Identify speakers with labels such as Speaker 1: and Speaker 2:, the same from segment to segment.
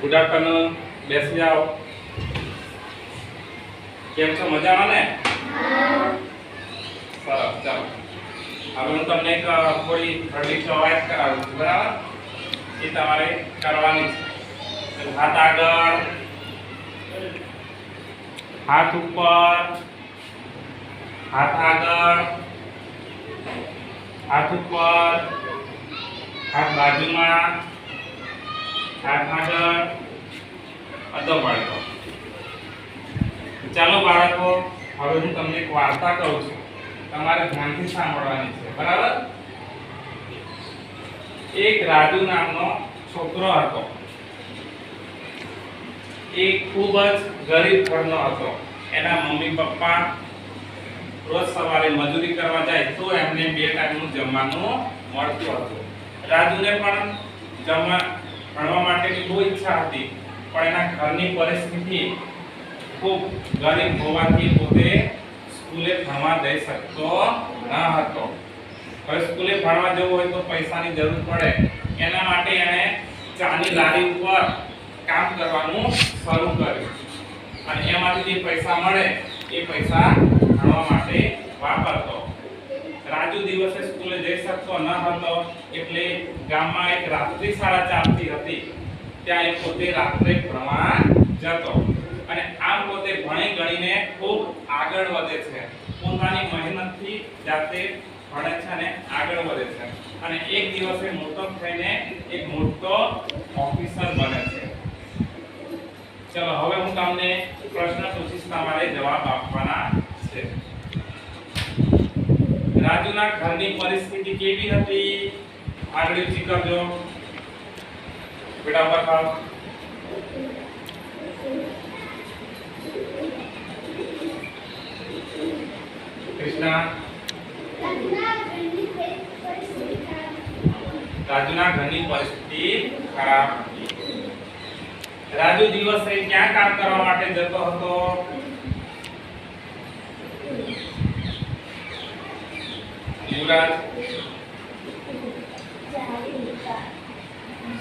Speaker 1: Good afternoon. બેસી જાઓ. કેમ છો? મજામાં ને? સરસ. ચાલો હવે હું તમને એક થોડી હળવી કવાયત કરાવું છું, બરાબર? એ તમારે કરવાની છે. હાથ આગળ, હાથ ઉપર, હાથ આગળ, હાથ ઉપર, હાથ બાજુમાં, હાથ આગળ, અડધો બાળકો. ચાલો બાળકો, હવે હું તમને એક વાર્તા કહું છું, તમારે ધ્યાનથી સાંભળવાની છે, બરાબર? એક રાજુ નામનો છોકરો હતો. એ ખૂબ જ ગરીબ ઘરનો હતો. એના મમ્મી પપ્પા રોજ સવારે મજૂરી કરવા જાય તો એમને 2 ટાઈમનું જમવાનું મળતું હતું. રાજુને પણ ભણવા માટેની બહુ ઈચ્છા હતી, પણ એના ઘરની પરિસ્થિતિ ખૂબ ગરીબ હોવાથી પોતે સ્કૂલે ભણવા જઈ શકતો ન હતો. હવે સ્કૂલે ભણવા જવું હોય તો પૈસાની જરૂર પડે. એના માટે એણે ચાની લારી ઉપર કામ કરવાનું શરૂ કર્યું અને એમાંથી જે પૈસા મળે એ પૈસા ભણવા માટે વાપરતો. રાજુ દિવસે સ્કૂલે જઈ શકતો ન હતો એટલે ગામમાં એક રાત્રિ શાળા ચાલતી હતી. ત્યાં એ પોતે રાત્રે ભણવા જતો અને આમ પોતે ભણી ગણીને ખૂબ આગળ વધે છે. પોતાની મહેનતથી જાતે ભણે છે અને આગળ વધે છે અને એક દિવસે મોટો થઈને એક મોટો ઓફિસર બને છે. ચલો હવે હું તમને પ્રશ્ન પૂછીશ, તમારે જવાબ આપવાના છે. રાજુના ઘરની પરિસ્થિતિ કેવી હતી? આગળ ઊંચી કરજો. બેટા ઉપર ખાઓ. કૃષ્ણા, રાજુના ઘરની પરિસ્થિતિ ખરાબ હતી. રાજુ દિવસે ક્યાં કામ કરવા માટે જતો હતો? યુવરાજ,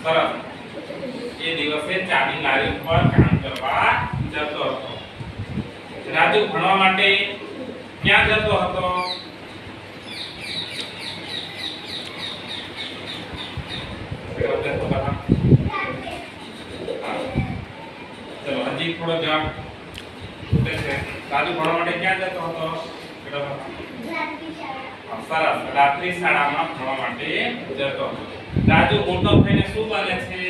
Speaker 1: સરસ. એ દિવસે ચાની લારી ઉપર કામ કરવા જતો હતો. રાજુ ભણવા માટે ક્યાં જતો હતો? ચલો હજી થોડો જવાબ છૂટે છે. રાજુ ભણવા માટે ક્યાં જતો હતો? સરસ, રાત્રિ શાળામાં ભણવા માટે જતો હતો. રાજુ મોટો થઈને શું બને છે?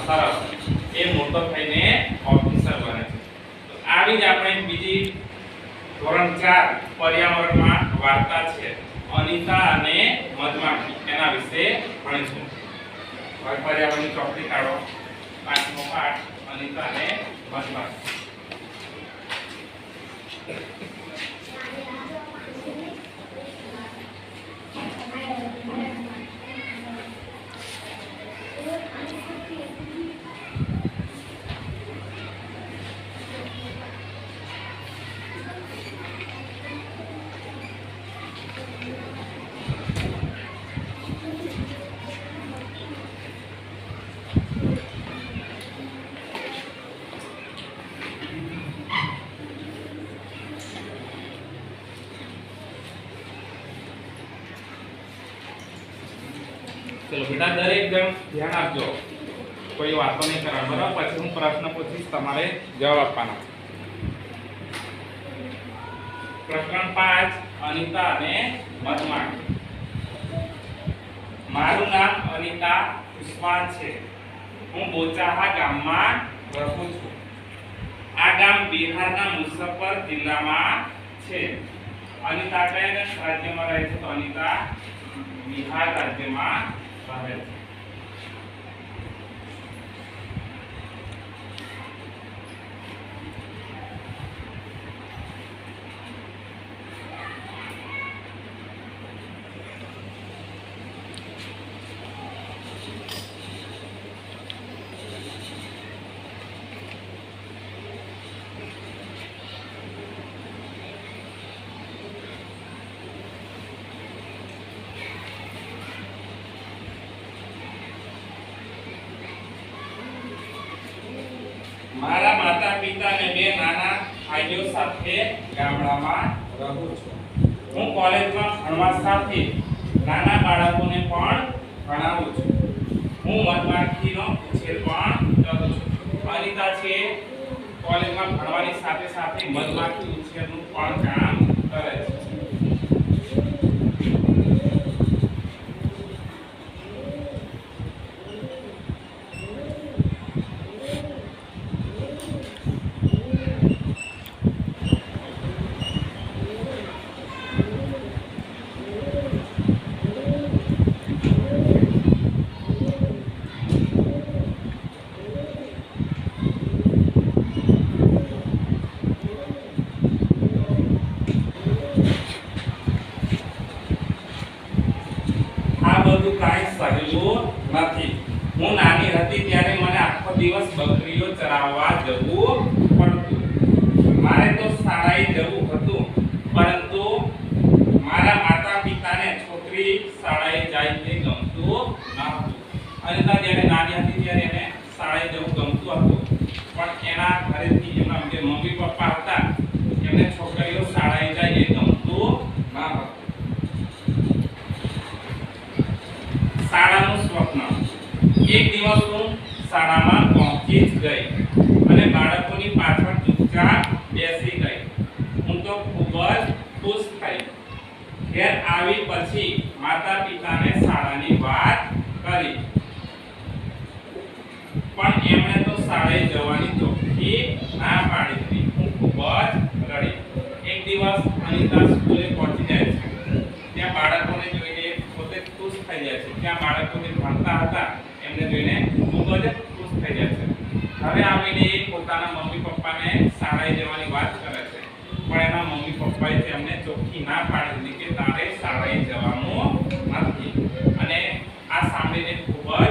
Speaker 1: સરસ, એ મોટો થઈને ઓફિસર બને છે. આવી જ આપણે બીજી ધોરણ 4 પર્યાવરણમાં વાર્તા છે, અનિતા અને મધમાખી. એના વિશે ભણીશું. હવે પર્યાવરણની ચોપડી કાઢો. 5મો પાઠ, અનિતા અને મધમાખી. ચલો બેટા, દરેક જણ ધ્યાન આપજો, કોઈ વાતો નહીં કરવાની, બરાબર? પછી હું પ્રશ્ન પૂછીશ, તમારે જવાબ આપવાના. પ્રકરણ 5, અનિતા અને મધમાખી. મારું નામ અનિતા કુશવાહ છે. હું બોચાહા ગામમાં રહું છું. આ ગામ બિહારના મુઝફ્ફર જિલ્લામાં છે. અનિતા કયા રાજ્યમાં રહે છે? તો અનિતા બિહાર રાજ્યમાં રહે છે. સાથે ગામડામાં રહું છું. હું કોલેજમાં ભણવા સાથે નાના બાળકોને પણ ભણાવું છું. હું મધમાખીનો ઉછેર પણ કરું છું. અનિતા છે કોલેજમાં ભણવાની સાથે સાથે મધમાખી ઉછેરનું પણ કામ કરે છે. નથી. હું નાની હતી ત્યારે મને આખો દિવસ બકરીઓ ચરાવવા જવું પડતું. મારે તો શાળાએ જવું હતું, પરંતુ મારા માતા પિતાને છોકરી શાળાએ જાય તે ગમતું નહોતું. અનિતા જ્યારે નાની હતી ત્યારે એને શાળાએ જવું ગમતું હતું, પણ એના ઘરેથી એમના જે મમ્મી પપ્પા હતા એમને છોકરીઓ શાળાએ જાય એ ગમતું ન હતું. શાળાનું સ્વપ્ન. એક દિવસ હું શાળામાં પહોંચી જ ગઈ અને બાળકોની પાછળ ચૂપચાપ બેસી ગઈ. હું તો ખૂબ જ ખુશ થઈ. ઘેર આવી પછી માતા પિતાને શાળાની વાત કરી, પણ એમણે તો શાળાએ જવાની ચોખ્ખી ના પાડી દીધી. હું ખૂબ જ રડી. એક દિવસ અનિતા સ્કૂલે પહોંચી જાય છે. ત્યાં બાળકોને જોઈને પોતે ખુશ થઈ જાય છે. ત્યાં બાળકો જે ભણતા હતા એમને જોઈને ખૂબ જ ખુશ થઈ જાય છે. ઘરે આવીને એ પોતાના મમ્મી પપ્પાને શાળાએ જવાની વાત કરે છે, પણ એના મમ્મી પપ્પાએ તેમને ચોખ્ખી ના પાડી દીધી કે તારે શાળાએ જવાનું નથી. અને આ સાંભળીને ખૂબ જ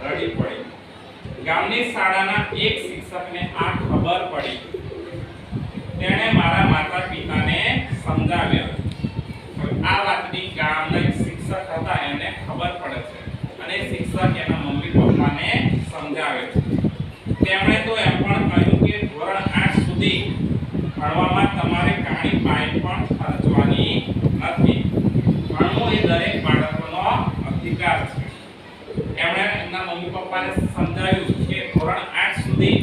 Speaker 1: રડી પડી. ગામની શાળાના એક શિક્ષકને આ ખબર પડી. તેણે મારા માતા પિતાને સમજાવ્યા. આ વાતની ગામના એક શિક્ષક હતા એને ખબર પડે છે અને શિક્ષક એના મમ્મી પપ્પાને સમજાવે છે. તેમણે તો એમ પણ કહ્યું કે ધોરણ 8 સુધી ભણવામાં તમારે કાણી પાઈ પણ ખર્ચવાની નથી. ભણવું એ દરેક બાળકોનો અધિકાર છે. એમણે એમના મમ્મી પપ્પાને સમજાવ્યું કે ધોરણ 8 સુધી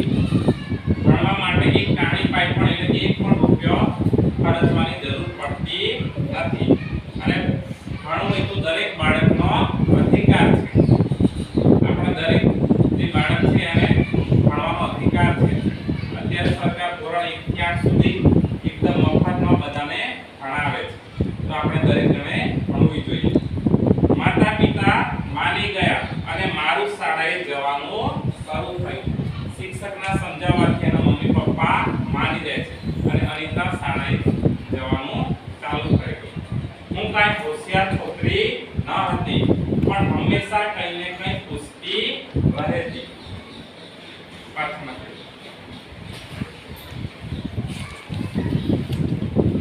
Speaker 1: ભણવા માટે એક કાણી પાઈ પણ એટલે એક પણ રૂપિયો ખર્ચવાની જરૂર પડતી નથી. અને ભણવું એ તો દરેક બાળકનો અધિકાર છે. આપણે દરેક જે બાળક છે એને ભણવાનો અધિકાર છે. અત્યારે સરકાર ધોરણ 1 થી 8 સુધી એકદમ મફતમાં બધાને ભણાવે છે. તો આપણે દરેક જણે ભણવું જોઈએ. માતા પિતા માની ગયા અને મારું શાળાએ જવાનું શરૂ થયું. શિક્ષકના સમજાવવાથી એના મમ્મી પપ્પા માની જાય છે અને અનિતા શાળાએ જવાનું ચાલુ કરી ગઈ. હું કાંઈ હોશિયાર છોકરી ન હતી, પણ હંમેશા કંઈ ને કંઈ પૂછતી રહેતી.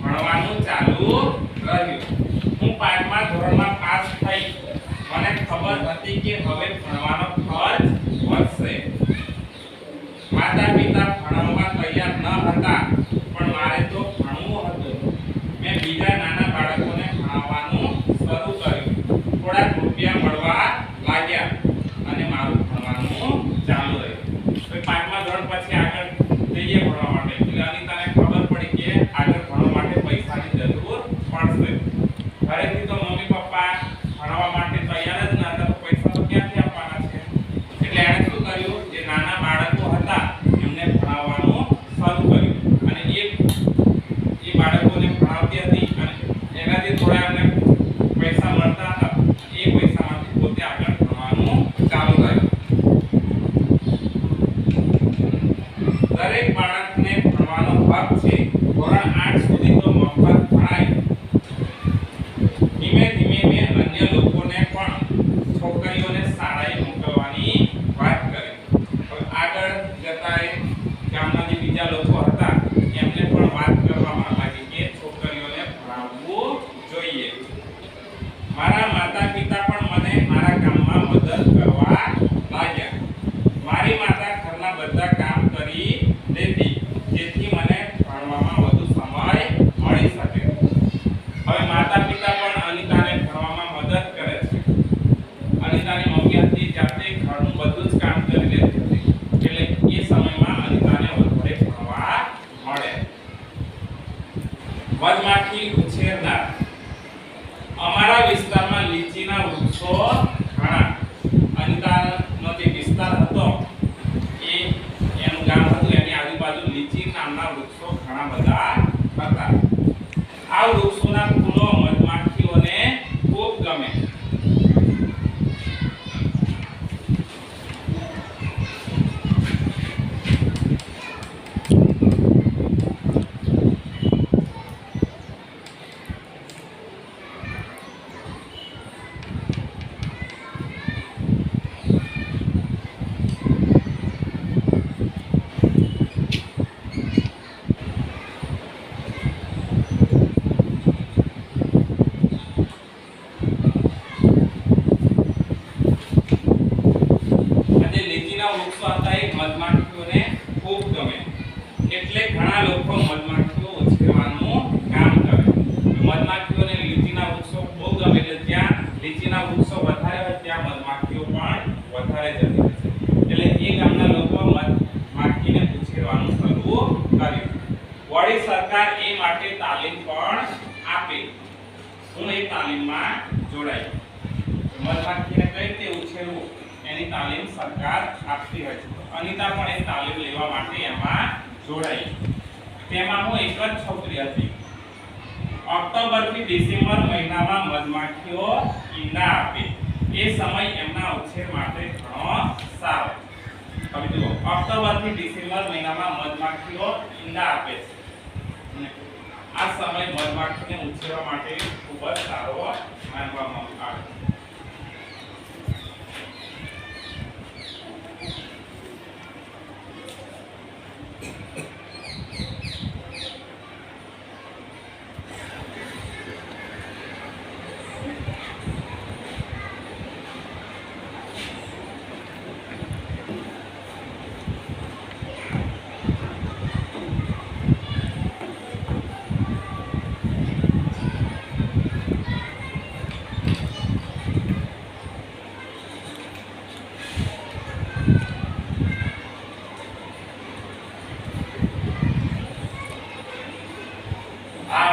Speaker 1: ભણવાનું ચાલુ રહ્યું. હું 5મા ધોરણમાં પાસ થઈ. મને ખબર હતી કે હવે ભણવાનો ખર્ચ વધશે. માતા પિતા ભણાવવા તૈયાર ન હતા, પણ મારે તો ભણવું હતું. મેં બીજા નાના બાળકોને ભણાવવાનું શરૂ કર્યું. થોડાક રૂપિયા મળવા લાગ્યા અને મારું ભણવાનું ચાલુ રહ્યું. 5મા ધોરણ પછી આગળ જઈએ ભણવા માટે. એટલે અનિતાને ખબર પડી કે આગળ ભણવા માટે પૈસાની જરૂર પડશે. ઘરેથી તો મમ્મી પપ્પા ભણવા માટે તૈયાર જ ન હતા, તો પૈસા તો ક્યાંથી આપવાના છે? એટલે એણે શું કર્યું? જે નાના બાળકો હતા એમને ભણાવવાનું શરૂ કર્યું અને એ બાળકોને ભણાવતી હતી અને એનાથી થોડા એમને પૈસા મળતા હતા. એ પૈસામાંથી પોતે આગળ ભણવાનું ચાલુ કર્યું. દરેક બાળકને ભણવાનો હક છે. ધોરણ 8 સુધી તો મફત ભણાય. ધીમે ધીમે મેં અન્ય લોકોને પણ છોકરીઓને શાળાએ મોકલવાની વાત કરી. આગળ જતા ગામના જે બીજા લોકો હતા એમને પણ વાત કરવામાં આવી કે છોકરીઓને ભણાવવું જોઈએ. મારા માતા પિતા પણ મને મારા કામમાં મદદ કરવા લાગ્યા. મારી માતા ઘરના બધા કામ કરી દેતી, જેથી મને ભણવામાં વધુ સમય મધમાખી ઉછેરનાર. અમારા વિસ્તારમાં લીચીના વૃક્ષો ઘણા. અનિતાનો જે વિસ્તાર હતો એ એનું ગામ હતું, એની આજુબાજુ લીચી નામના વૃક્ષો ઘણા બધા હતા. આ વૃક્ષોના ફૂલો મધમાખીઓને ખૂબ ગમે. વૃક્ષો હતા એ મધમાખીઓને ખૂબ ગમે. એટલે ઘણા લોકો મધમાખીઓ ઉછેરવાનું કામ કરે. મધમાખીઓને લીચીના વૃક્ષો બહુ ગમે, એટલે જ્યાં લીચીના વૃક્ષો વધારે હોય ત્યાં મધમાખીઓ પણ વધારે જતી હોય છે. એટલે એ ગામના લોકો મધમાખીને ઉછેરવાનું શરૂ કર્યું. વળી સરકાર એ માટે તાલીમ પણ આપી. હું એ તાલીમમાં જોડાઈ. મધમાખીને કઈ રીતે ઉછેરવું એની તાલીમ સરકાર આપતી હોય છે. અનિતા પણ એ તાલીમ લેવા માટે એમાં જોડાઈ. તેમાં હું એક જ છોકરી હતી. ઓક્ટોબર થી ડિસેમ્બર મહિનામાં મધમાખીઓ ઈંડા આપે. એ સમય એમના ઉછેર માટે ઘણો સારો. હવે જુઓ, ઓક્ટોબર થી ડિસેમ્બર મહિનામાં મધમાખીઓ ઈંડા આપે છે. આ સમય મધમાખીને ઉછેરવા માટે ખૂબ જ સારો માનવામાં આવે છે.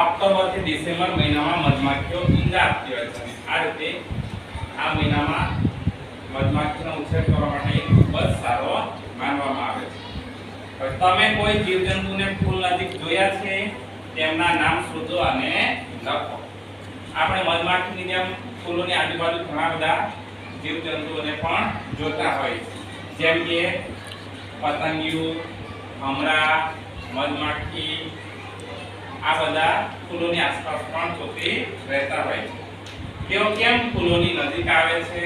Speaker 1: ઓક્ટોબર થી ડિસેમ્બર મહિનામાં મધમાખીઓ ઈંડા આપતી હોય છે. આ રીતે આ મહિનામાં મધમાખીનો ઉછેર કરવા માટે ખૂબ જ સારો માનવામાં આવે છે. તમે કોઈ જીવજંતુને ફૂલ નજીક જોયા છે? તેમના નામ શોધો અને લખો. આપણે મધમાખીની જેમ ફૂલોની આજુબાજુ ઘણા બધા જીવજંતુઓને પણ જોતા હોય છે, જેમ કે પતંગિયું, ભમરા, મધમાખી. આ બધા ફૂલોની આસપાસ પણ જોતી રહેતા હોય છે. તેઓ કેમ ફૂલોની નજીક આવે છે?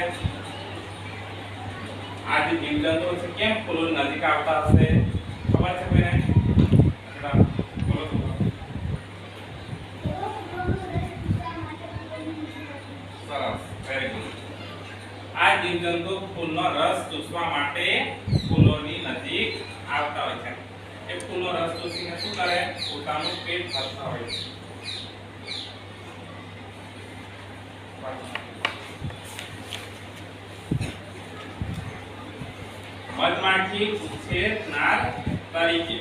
Speaker 1: આ જે જીવજંતુઓ છે કેમ ફૂલોની નજીક આવતા હશે? ખબર છે કોઈને? સરસ, વેરી ગુડ. આ જીવજંતુ ફૂલનો રસ ચૂસવા માટે ફૂલોની નજીક આવતા હોય છે. એ ફૂલનો રસ ચૂસીને શું કરે? પોતાનું પેટ ભરતા હોય છે. મધમાખી ઉછેરનાર તરીકે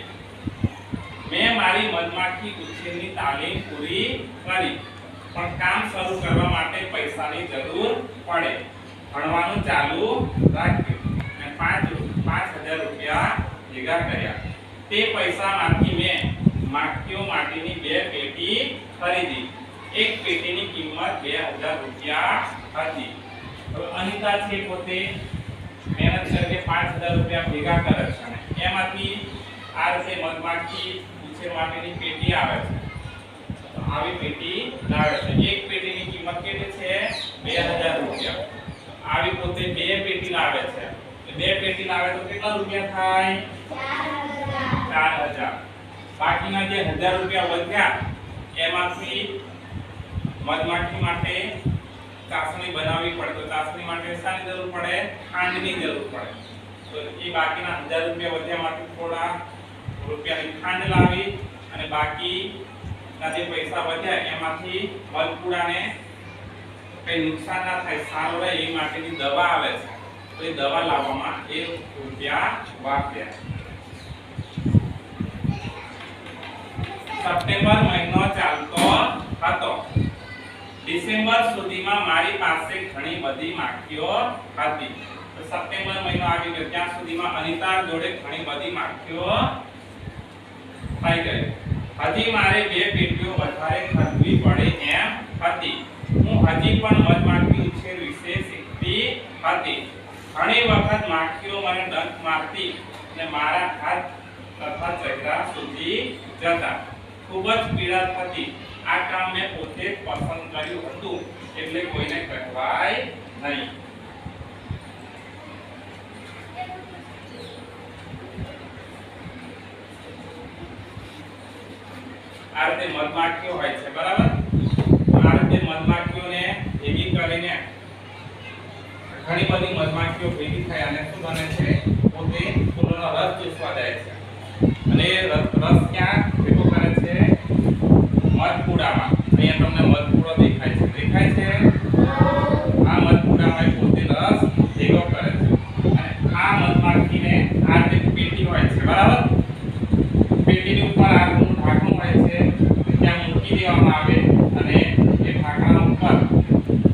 Speaker 1: મેં મારી મધમાખી ઉછેરની તાલીમ પૂરી કરી, પણ કામ શરૂ કરવા માટે પૈસાની જરૂર પડે. ભણવાનું ચાલુ રાખ્યું અને 5,000 રૂપિયા ભેગા કર્યા. તે પૈસામાંથી મેં માખીઓ માટેની 2 પેટી ખરીદી. એક પેટીની કિંમત 2,000 રૂપિયા હતી. હવે અનિતા છે પોતે મહેનત કરીને 5,000 રૂપિયા ભેગા કરે છે. એમાંથી આ રીતે મધમાખી ઉછેર માટેની પેટી આવે છે. તો આવી પેટી લાવે છે. એક પેટીની કિંમત કેટલી છે? 2,000 રૂપિયા. આવી પોતે 2 પેટી લાવે છે. 2 પેટી લાવે તો કેટલા રૂપિયા થાય? 4,000. બાકીના જે 1,000 રૂપિયા વધ્યા એમાંથી મધમાખી માટે ચાસણી બનાવવી પડે. તો ચાસણી માટે શાની જરૂર પડે? ખાંડની જરૂર પડે. તો એ બાકીના 1,000 રૂપિયા વધ્યામાંથી થોડા રૂપિયાની ખાંડ લાવી અને બાકીના જે પૈસા વધ્યા એમાંથી મધપુડાને કઈ નુકસાન ના થાય, સારું રહે એ માટેની દવા આવે છે. તો એ દવા લાવવામાં એ રૂપિયા વાપર્યા. સપ્ટેમ્બર મહિનો ચાલતો હતો. ડિસેમ્બર સુધીમાં મારી પાસે ઘણી બધી માખીઓ હતી. તો સપ્ટેમ્બર મહિનો આવી ગયો ત્યાં સુધીમાં અનિતા જોડે ઘણી બધી માખીઓ થઈ ગઈ. હજી મારે 2 પેટીઓ વધારે ખરીદવી પડે એમ હતી. હું હજી પણ મધમાખી ઉછેર વિશે શીખતી હતી. ઘણી વખત માખીઓ મને ડંખ મારતી અને મારા હાથ તથા ચહેરા સુધી જતા. ખૂબ જ પીડા થતી. આ કામ મેં પોતે જ પસંદ કર્યું હતું એટલે કોઈને કહેવાય નહીં. આ રીતે મધમાખીઓ હોય છે, બરાબર? આ રીતે મધમાખીઓને ભેગી કરીને ઘણી બધી મધમાખીઓ ભેગી થઈ અને શું બને છે? પોતે ફૂલોનો રસ ચૂસવા જાય છે. અને રસ ક્યાં ભેગો કરે છે? મધપુડામાં. અહીંયા તમને મધપુડો દેખાય છે. દેખાય છે? આ મધપુડામાં પોતે રસ ભેગો કરે છે. અને આ મધમાખીને આ જે પેટી હોય છે, બરાબર? પેટીની ઉપર આ ઢાંકણું હોય છે, ત્યાં મૂકી દેવામાં આવે અને એ ઢાંકણા ઉપર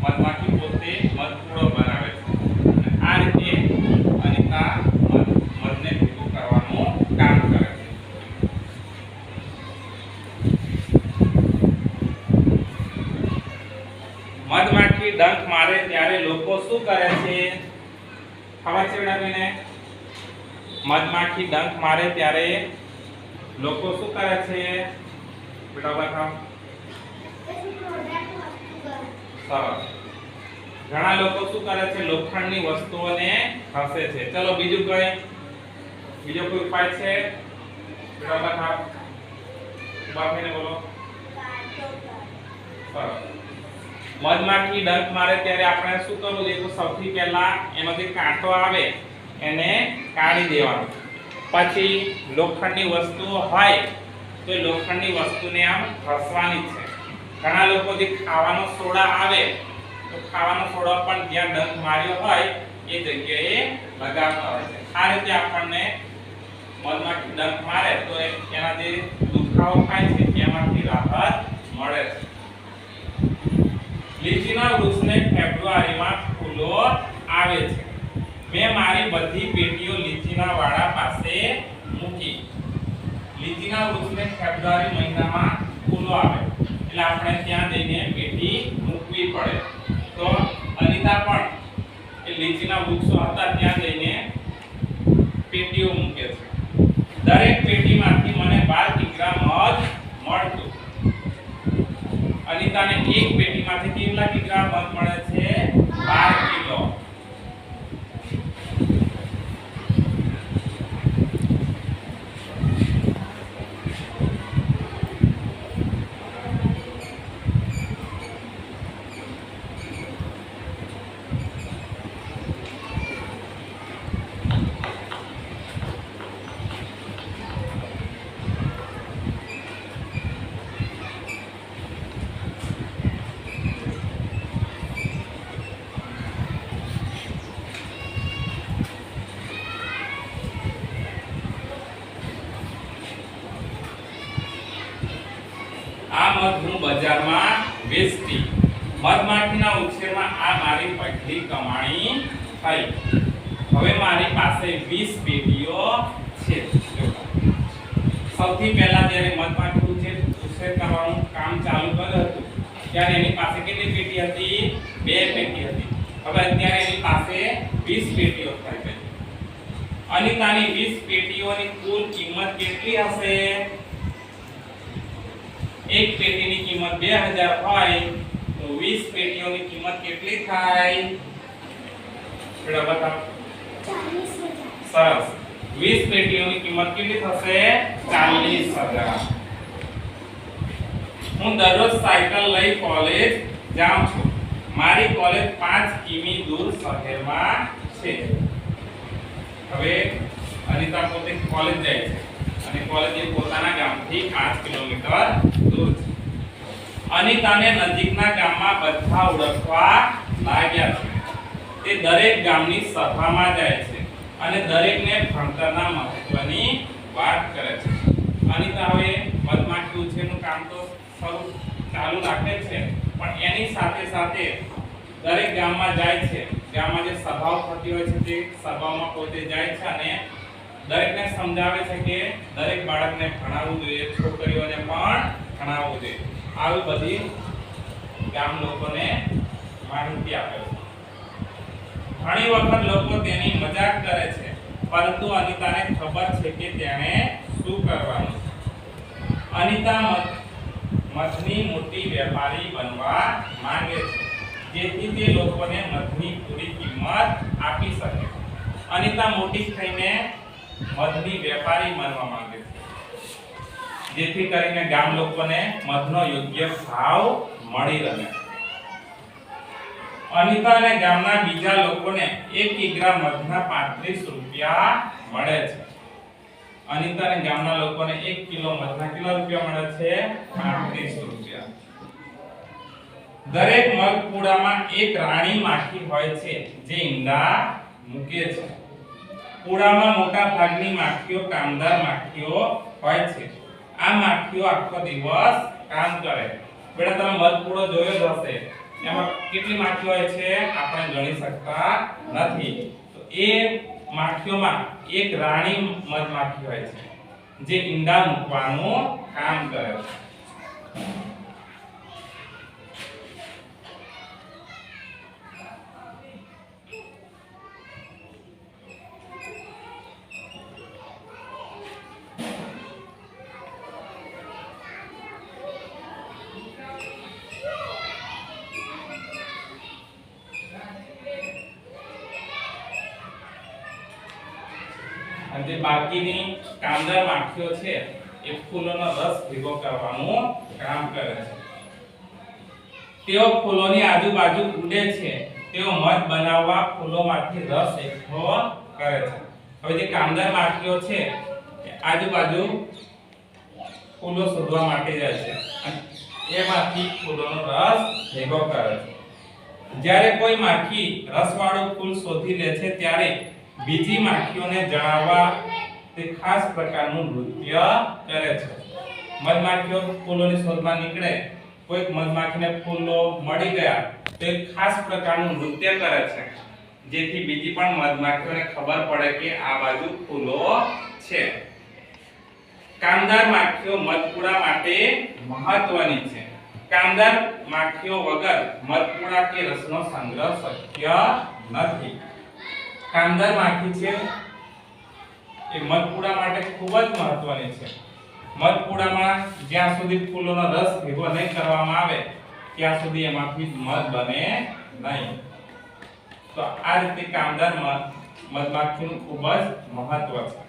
Speaker 1: મધમાખી પોતે મધપુડો બનાવે છે. આ રીતે અનિતા મધને ભેગું કરવાનું કામ કરે છે. મધમાખી ડંખ મારે ત્યારે લોકો શું કરે છે? ખબર છે બેટાને? મધમાખી ડંખ મારે ત્યારે લોકો શું કરે છે? બેટા બતાવો. સરસ. ઘણા લોકો શું કરે છે? લોખંડની વસ્તુઓને ઘસે છે. ચલો બીજો કોઈ ઉપાય છે? બેટા બતાવો. બાપીને બોલો. સરસ. મધમાખી ડંખ મારે ત્યારે આપણે શું કરવું જોઈએ? તો સૌથી પહેલા એનો જે કાંટો આવે એને કાઢી દેવાનો. પછી લોખંડની વસ્તુઓ હોય તો લોખંડની વસ્તુને આમ ઘસવાની છે. ઘણા લોકો જે ખાવાનો સોડા આવે તો ખાવાનો સોડા પણ જ્યાં ડંખ માર્યો હોય એ જગ્યાએ લગાવતા હોય છે. આ રીતે આપણને મધમાખી ડંખ મારે તો એના જે દુખાવો થાય છે તેમાંથી રાહત મળે છે. લીચીના વૃક્ષને ફેબ્રુઆરીમાં ફૂલો આવે છે. મેં મારી બધી પેટીઓ લીચીના વાડા પાસે મૂકી. લીચીના વૃક્ષને ફેબ્રુઆરી મહિનામાં ફૂલો આવે એટલે આપણે ત્યાં જઈને પેટી મૂકવી પડે. તો અનિતા પણ એ લીચીના વૃક્ષો હતા ત્યાં જઈને પેટીઓ મૂકે છે. દરેક પેટીમાંથી મને 12 કિગ્રા મધ મળતું. અનિતાને એક પેટીમાંથી કેટલા કિગ્રા મધ મળે છે? 12 કિલો. આ મધ હું બજારમાં વેચતી. મધમાખીના ઉછેરમાં આ મારી પહેલી કમાણી થઈ. હવે મારી પાસે 20 પેટીઓ છે. સૌથી પહેલા જ્યારે મધમાખી ઉછેર કરવાનું કામ ચાલુ કર્યું હતું ત્યારે એની પાસે કેટલી પેટી હતી? 2 પેટી હતી. હવે અત્યારે એની પાસે 20 પેટીઓ થઈ ગઈ. અનિતાની 20 પેટીઓની કુલ કિંમત કેટલી હશે? એક પેટીની કિંમત 2000 હોય તો 20 પેટીઓની કિંમત કેટલી થાય? બેટા બતાવો. 40000. સરસ. 20 પેટીઓની કિંમત કેટલી થશે? 40000. હું દરરોજ સાયકલ લઈ કોલેજ જાઉં છું. મારી કોલેજ 5 કિમી દૂર શહેરમાં છે. હવે અનિતા પોતે કોલેજ જાય છે અને કોલેજ એ પોતાના ગામથી 5 કિલોમીટર દૂર છે. અનિતાને નજીકના ગામમાં બધા ઓળખવા લાગ્યા છે. તે દરેક ગામની સભામાં જાય છે અને દરેકને ભણતરના મહત્વની વાત કરે છે. અનિતા હવે મધમાખી ઉછેરનું કામ તો ચાલુ રાખે છે, પણ એની સાથે સાથે દરેક ગામમાં જાય છે, ગામમાં જે સભાઓ થતી હોય છે તે સભાઓમાં પોતે જાય છે અને દરેકને સમજાવે છે કે દરેક બાળકને ભણાવવું જોઈએ, છોકરીઓને પણ ભણાવવું જોઈએ. આવી બધી ગામ લોકોને માહિતી આપે છે. ઘણી વખત લોકો તેની મજાક કરે છે, પરંતુ અનિતાને ખબર છે કે તેણે શું કરવાનું છે. અનિતા મધની મોટી વેપારી બનવા માંગે છે, જેથી તે લોકોને મધની પૂરી કિંમત આપી શકે. અનિતા મોટી થઈને મધની વેપારી બનવા માંગે છે, જેથી કરીને ગામ લોકોને મધનો યોગ્ય ભાવ મળી રહે. અનિતા અને ગામના બીજા લોકોને 1 કિગ્રા મધના 35 રૂપિયા મળે છે. અનિતા અને ગામના લોકોને 1 કિલો મધના કેટલા રૂપિયા મળે છે? 35 રૂપિયા. દરેક મધ પૂડામાં એક રાણી માખી હોય છે જે ઈંડા મૂકે છે. પૂડામાં મોટા ભાગની માખીઓ કામદાર માખીઓ હોય છે. આ માખીઓ આખો દિવસ કામ કરે. બેટા તમે મધ પૂડો જોયો જ હશે, એમાં કેટલી માખીઓ હોય છે આપણે ગણી શકતા નથી. તો એ માખીઓમાં એક રાણી મધમાખી હોય છે જે ઈંડા મૂકવાનું કામ કરે છે. અને જે બાકીની કામદાર માખીઓ છે એ ફૂલોનો રસ ભેગો કરવાનું કામ કરે છે. તેઓ ફૂલોની આજુબાજુ ઉડે છે. તેઓ મધ બનાવવા ફૂલોમાંથી રસ એકઠો કરે છે. હવે જે કામદાર માખીઓ છે એ આજુબાજુ ફૂલો શોધવા માટે જાય છે અને એમાંથી ફૂલોનો રસ ભેગો કરે છે. જ્યારે કોઈ માખી રસવાળું ફૂલ શોધી લે છે ત્યારે બીજી માખીઓને જણાવવા તે ખાસ પ્રકારનું નૃત્ય કરે છે. મધમાખીઓ ફૂલોની શોધમાં નીકળે, કોઈક મધમાખીને ફૂલો મળી ગયા તો એક ખાસ પ્રકારનું નૃત્ય કરે છે, જેથી બીજી પણ મધમાખીઓને ખબર પડે કે આ બાજુ ફૂલો છે. કામદાર માખીઓ મધપૂડા માટે મહત્વની છે. કામદાર માખીઓ વગર મધપૂડા કે રસનો સંગ્રહ શક્ય નથી. કામદાર માખી છે એ મધપૂડા માટે ખૂબ જ મહત્વની છે. મધપૂડામાં જ્યાં સુધી ફૂલોનો રસ ભેગો નહીં કરવામાં આવે ત્યાં સુધી એમાંથી મધ બને નહીં. તો આ રીતે કામદાર મધમાખીનું ખૂબ જ મહત્વ છે.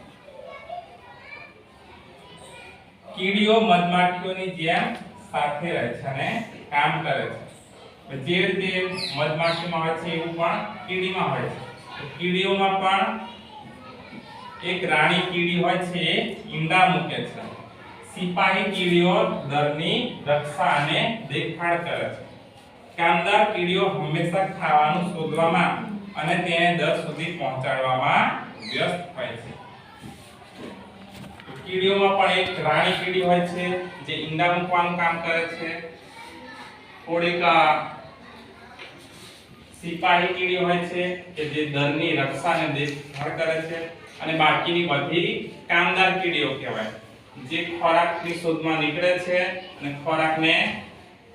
Speaker 1: કીડીઓ મધમાખીઓની જેમ સાથે રહે છે અને કામ કરે છે. જે રીતે મધમાખીમાં હોય છે એવું પણ કીડીમાં હોય છે. કીડીઓમાં પણ એક રાણી કીડી હોય છે એ ઈંડા મૂકે છે. સિપાહી કીડીઓ દરની રક્ષા અને દેખભાળ કરે છે. કામદાર કીડીઓ હંમેશા ખાવાનું શોધવામાં અને તેને દર સુધી પહોંચાડવામાં વ્યસ્ત હોય છે. કીડીઓમાં પણ એક રાણી કીડી હોય છે જે ઈંડા મૂકવાનું કામ કરે છે. થોડીક સિપાહી કીડી હોય છે કે જે દરની રક્ષા અને દેખભાળ કરે છે. અને બાકીની બધી કામદાર કીડીઓ કહેવાય, જે ખોરાકની શોધમાં નીકળે છે અને ખોરાકને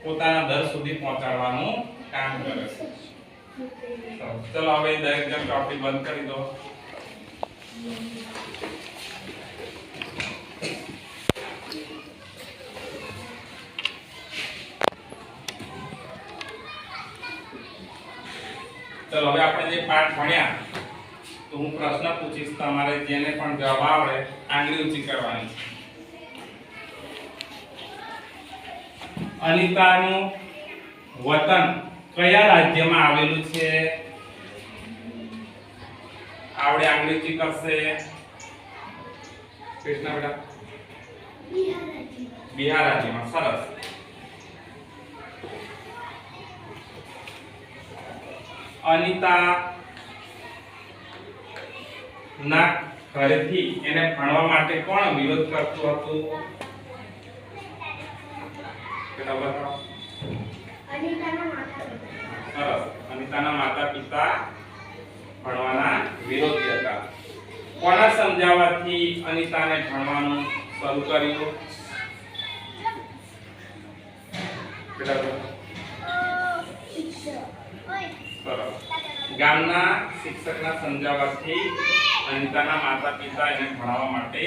Speaker 1: પોતાના દર સુધી પહોંચાડવાનું કામ કરે છે. ચલો હવે દરેક જણ ટોપિક બંધ કરી દો. ચલો હવે આપણે જે પાઠ ભણ્યા તો હું પ્રશ્ન પૂછીશ, તમારે જેને પણ જવાબ આવડે આંગળી ઊંચી કરવાની છે. અનિતાનું વતન કયા રાજ્યમાં આવેલું છે? આવડે આંગળી ઊંચી કરશે. કૃષ્ણ બેટા બિહાર રાજ્યમાં. સરસ. અનિતા ના ઘરેથી એને ભણવા માટે કોણ વિરોધ કરતું હતું? બેટા બતાવો.
Speaker 2: અનિતાના માતા
Speaker 1: સરસ. અનિતાના માતા પિતા ભણવાના વિરોધી હતા. કોના સમજાવવાથી અનિતાને ભણવાનું શરૂ કર્યું? બેટા બતાવો. સરસ. ગામના શિક્ષકના સમજાવવાથી અનિતાના માતા પિતા એને ભણાવવા માટે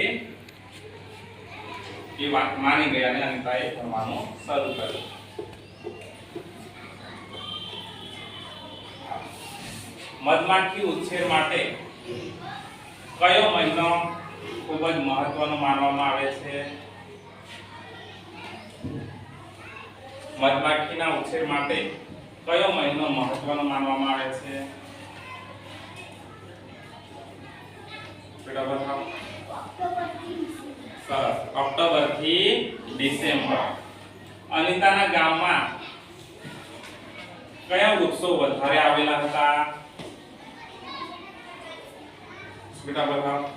Speaker 1: એ વાત માની ગયા અને અનિતાએ ભણવાનું શરૂ કર્યું. મધમાખી ઉછેર માટે કયો મહિનો ખૂબ જ મહત્વનો માનવામાં આવે છે? મધમાખીના ઉછેર માટે કયો મહિનો મહત્વનો માનવામાં આવે છે? બેટા બતાવો. સરસ. ઓક્ટોબર થી ડિસેમ્બર. અનિતાના ગામમાં કયા વૃક્ષો વધારે આવેલા હતા? બેટા બતાવો.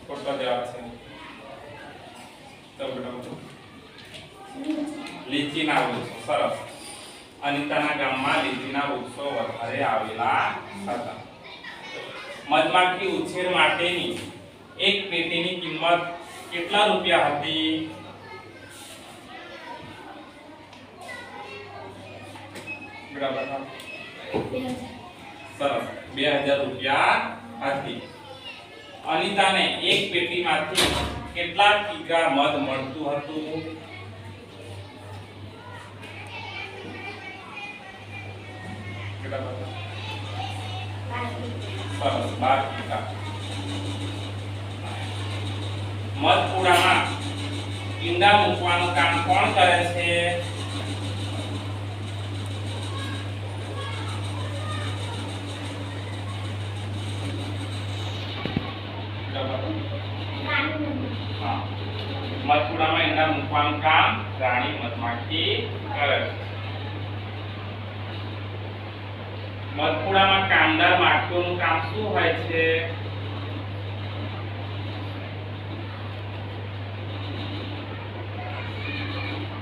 Speaker 1: ખોટો જવાબ છે. તો બેટા બતાવો. લીચીના વૃક્ષો. સરસ. અનિતાના ગામમાં લીચીના વૃક્ષો વધારે આવેલા હતા. મધમાખી ઉછેર માટેની એક પેટીની કિંમત કેટલા રૂપિયા હતી? બરાબર. સરસ. 2000 રૂપિયા હતી. અનિતાને એક પેટીમાંથી કેટલા કિગ્રા મધ મળતું હતું? બરાબર. સરસ. 12 કિગ્રા. મધપુડામાં ઈંડા મૂકવાનું કામ કોણ કરે છે? મધપુડામાં ઈંડા મૂકવાનું કામ રાણી મધમાખી કરે છે. મધપુડામાં કામદાર માખીઓનું કામ શું હોય છે?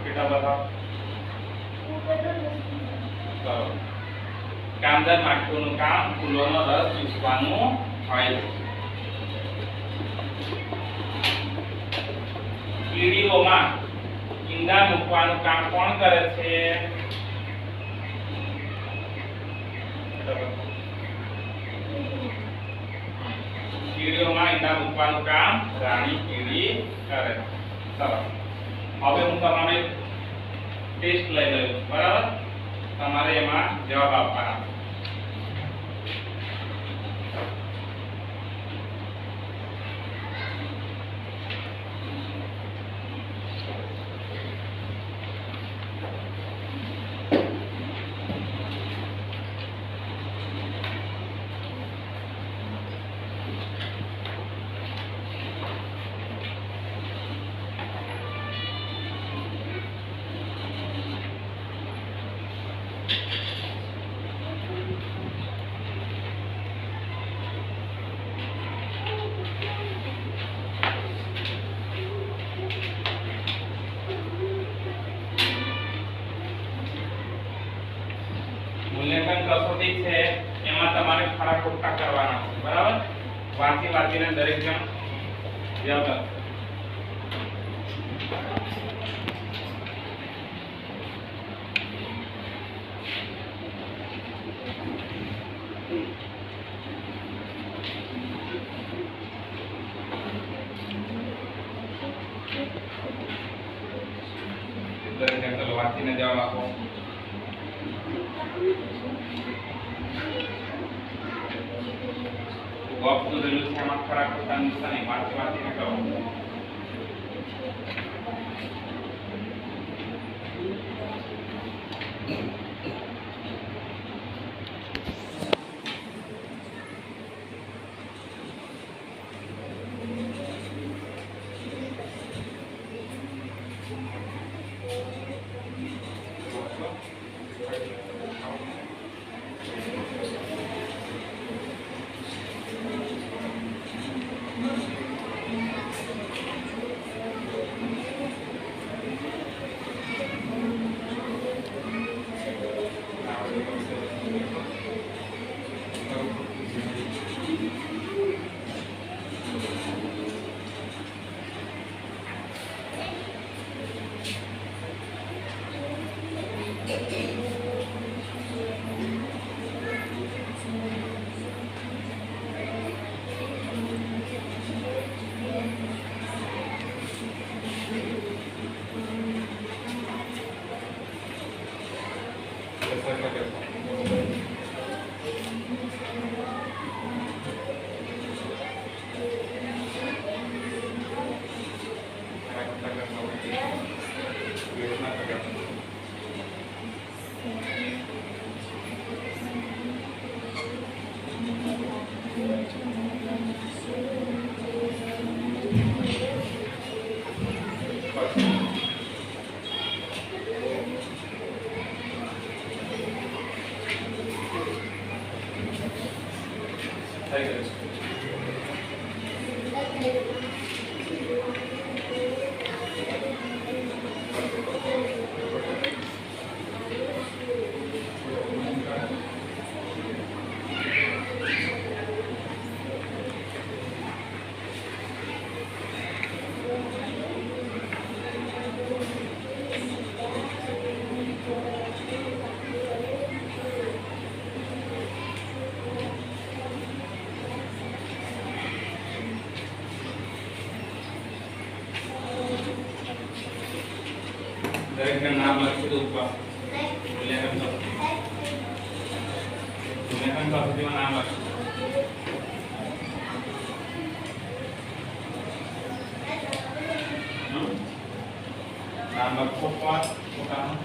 Speaker 1: બેટા બતાવો. કામદાર માખીઓનું કામ ફૂલોનો રસ ચૂસવાનું હોય છે. કીડીઓમાં ઈંડા મૂકવાનું કામ કોણ કરે છે? કીડીઓમાં ઈંડા મૂકવાનું કામ રાણી કીડી કરે છે. સરસ. હવે હું તમારે ટેસ્ટ લઈ લઉં છું. બરાબર. તમારે એમાં જવાબ આપવાના. મૂલ્યાંકન કસોટી છે એમાં તમારે ખરા ખોટા કરવાના છે. બરાબર. વાંચીને દરેક જણ જવાબ આપશે. દરેક જણ ચલો વાંચીને જવાબ આપો. બોક્સ દોરેલું છે એમાં ખરા ખોટા નિશાની વાંચીને કરો. દરેકના નામ લખી દો ઉપર મૂલ્યાંકન પદ્ધતિમાં નામ લખી નામ લખો પોતાનું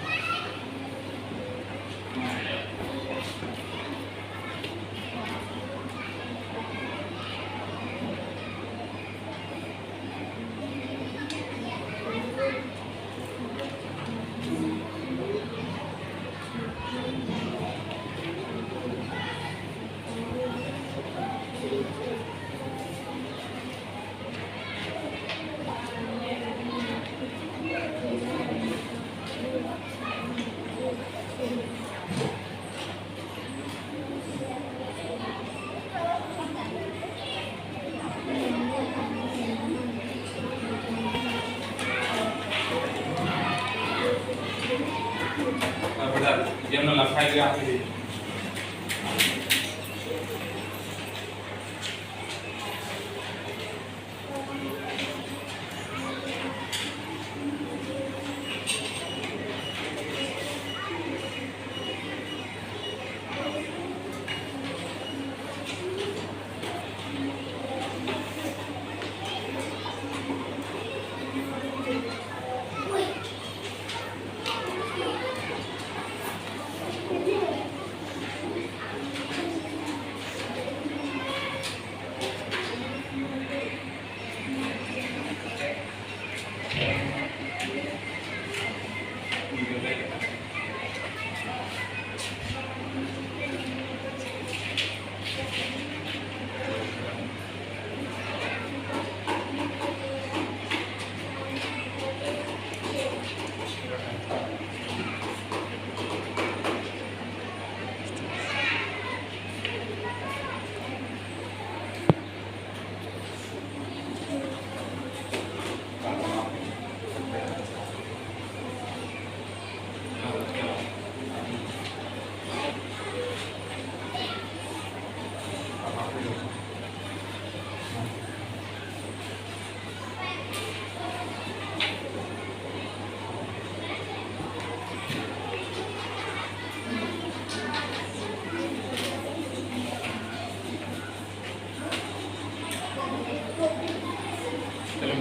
Speaker 1: જેમનો લખાઈ ગયો આપી દીધું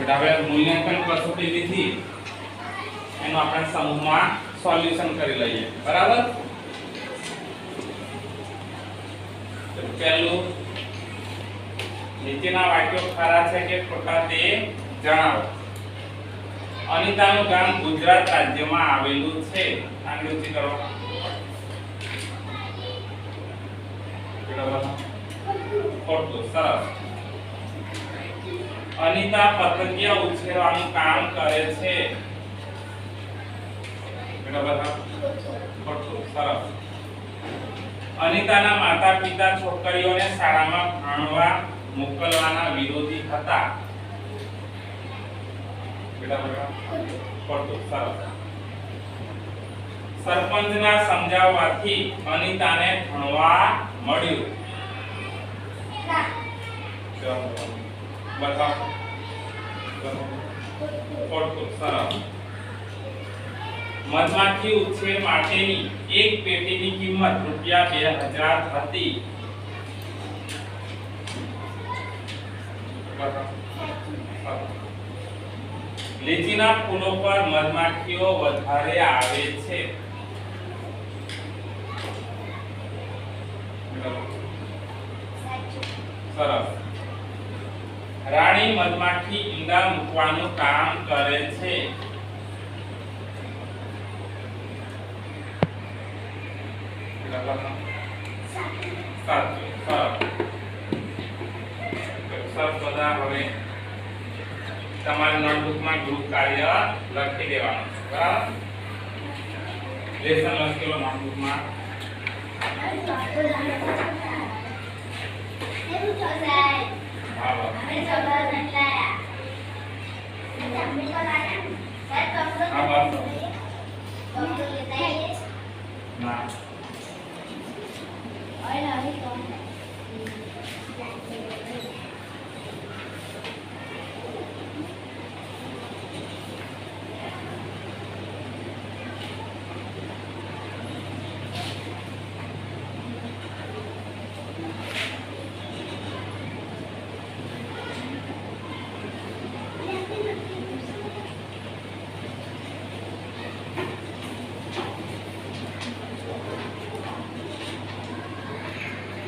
Speaker 1: બેટા હવે મૂલ્યાંકન કસોટી લીધી એનું આપણે સમૂહમાં સોલ્યુશન કરી લઈએ બરાબર તો પહેલું નીચેના વાક્યો ખરા છે કે ખોટા તે જણાવો અનિતાનું ગામ ગુજરાત રાજ્યમાં આવેલું છે આંગળીથી કરો ખોટું સરસ અનિતા પતંગિયા ઉછેરવાનું કામ કરે છે બરાબર ખોટું સરસ અનિતાના માતા-પિતા છોકરીઓને શાળામાં ભણવા મોકલવાના વિરોધી હતા બરાબર ખોટું સરસ સરપંચના સમજાવવાથી અનિતાને ભણવા મળ્યું બતાવો ખોટું સરસ મધમાખી ઉછેર માટેની એક પેટીની કિંમત રૂપિયા 2000 હતી. લીચીના ફૂલો પર મધમાખીઓ વધારે આવે છે. સરસ. રાણી મધમાખી ઈંડા મૂકવાનું કામ કરે છે. સાચું. સરસ. બધા હવે તમારી નોટબુકમાં ગ્રુપ કાર્ય લખી દેવાનું છે. બરાબર? લેસન લખી લો નોટબુકમાં. હા, બરાબર.